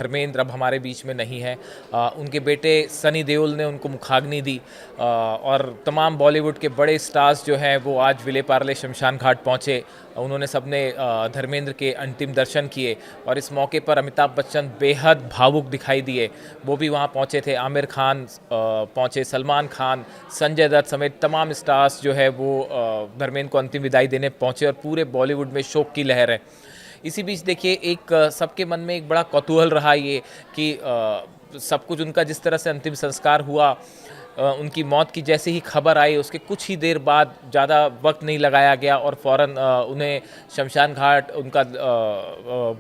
धर्मेंद्र अब हमारे बीच में नहीं है। उनके बेटे सनी देओल ने उनको मुखाग्नि दी और तमाम बॉलीवुड के बड़े स्टार्स जो हैं वो आज विले पार्ले शमशान घाट पहुँचे। उन्होंने सबने धर्मेंद्र के अंतिम दर्शन किए और इस मौके पर अमिताभ बच्चन बेहद भावुक दिखाई दिए। वो भी वहाँ पहुँचे थे। आमिर खान पहुँचे, सलमान खान, संजय दत्त समेत तमाम स्टार्स जो है वो धर्मेंद्र को अंतिम विदाई देने पहुँचे और पूरे बॉलीवुड में शोक की लहर है। इसी बीच देखिए एक सबके मन में एक बड़ा कौतूहल रहा ये कि सब कुछ उनका जिस तरह से अंतिम संस्कार हुआ, उनकी मौत की जैसे ही खबर आई उसके कुछ ही देर बाद, ज़्यादा वक्त नहीं लगाया गया और फ़ौरन उन्हें शमशान घाट उनका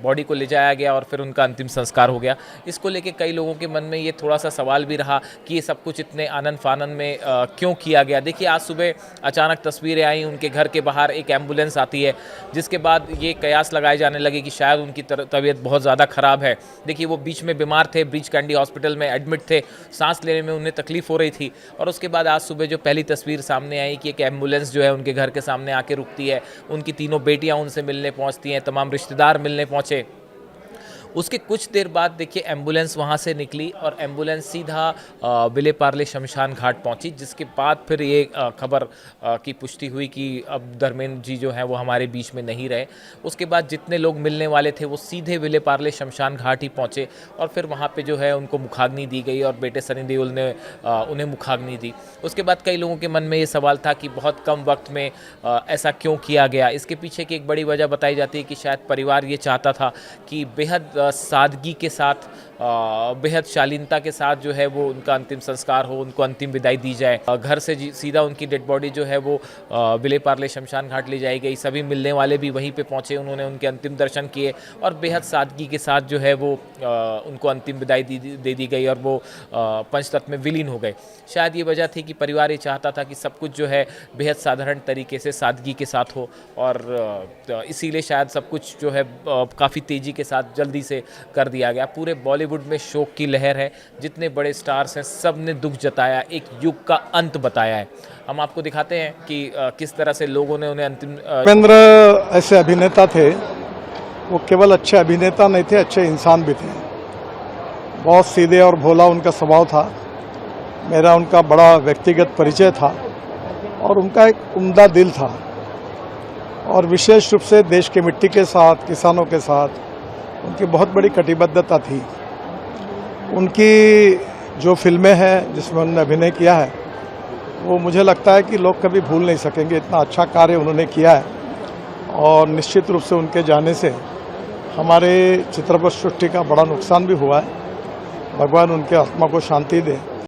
बॉडी को ले जाया गया और फिर उनका अंतिम संस्कार हो गया। इसको लेके कई लोगों के मन में ये थोड़ा सा सवाल भी रहा कि ये सब कुछ इतने आनन फानन में क्यों किया गया। देखिए आज सुबह अचानक तस्वीरें आई, उनके घर के बाहर एक एम्बुलेंस आती है, जिसके बाद ये कयास लगाए जाने लगे कि शायद उनकी तबीयत बहुत ज़्यादा ख़राब है। देखिए वो बीच में बीमार थे, ब्रीच कैंडी हॉस्पिटल में एडमिट थे, सांस लेने में उन्हें तकलीफ़ हो रही थी और उसके बाद आज सुबह जो पहली तस्वीर सामने आई कि एक एम्बुलेंस जो है उनके घर के सामने आके रुकती है, उनकी तीनों बेटियां उनसे मिलने पहुंचती हैं, तमाम रिश्तेदार मिलने पहुंचे। उसके कुछ देर बाद देखिए एम्बुलेंस वहाँ से निकली और एम्बुलेंस सीधा विले पार्ले शमशान घाट पहुँची, जिसके बाद फिर ये खबर की पुष्टि हुई कि अब धर्मेंद्र जी जो हैं वो हमारे बीच में नहीं रहे। उसके बाद जितने लोग मिलने वाले थे वो सीधे विले पार्ले शमशान घाट ही पहुँचे और फिर वहाँ पे जो है उनको मुखाग्नि दी गई और बेटे सनी देओल ने उन्हें मुखाग्नि दी। उसके बाद कई लोगों के मन में ये सवाल था कि बहुत कम वक्त में ऐसा क्यों किया गया। इसके पीछे की एक बड़ी वजह बताई जाती है कि शायद परिवार ये चाहता था कि बेहद सादगी के साथ, बेहद शालीनता के साथ जो है वो उनका अंतिम संस्कार हो, उनको अंतिम विदाई दी जाए। घर से सीधा उनकी डेड बॉडी जो है वो विले पार्ले शमशान घाट ले जाई गई। सभी मिलने वाले भी वहीं पे पहुंचे, उन्होंने उनके अंतिम दर्शन किए और बेहद सादगी के साथ जो है वो उनको अंतिम विदाई दे दी गई और वो पंचतत्व में विलीन हो गए। शायद ये वजह थी कि परिवार ये चाहता था कि सब कुछ जो है बेहद साधारण तरीके से सादगी के साथ हो और इसीलिए शायद सब कुछ जो है काफ़ी तेज़ी के साथ जल्दी से कर दिया गया। पूरे बॉलीवुड में शोक की लहर है। जितने बड़े स्टार्स हैं सब ने दुख जताया, एक युग का अंत बताया है। हम आपको दिखाते हैं कि किस तरह से लोगों ने उन्हें अंतिम धर्मेंद्र ऐसे अभिनेता थे, वो केवल अच्छे अभिनेता नहीं थे, अच्छे इंसान भी थे। बहुत सीधे और भोला उनका स्वभाव था। मेरा उनका बड़ा व्यक्तिगत परिचय था और उनका एक उम्दा दिल था और विशेष रूप से देश की मिट्टी के साथ, किसानों के साथ उनकी बहुत बड़ी कटिबद्धता थी। उनकी जो फिल्में हैं जिसमें उन्होंने अभिनय किया है वो मुझे लगता है कि लोग कभी भूल नहीं सकेंगे। इतना अच्छा कार्य उन्होंने किया है और निश्चित रूप से उनके जाने से हमारे चित्रपट सृष्टि का बड़ा नुकसान भी हुआ है। भगवान उनके आत्मा को शांति दे।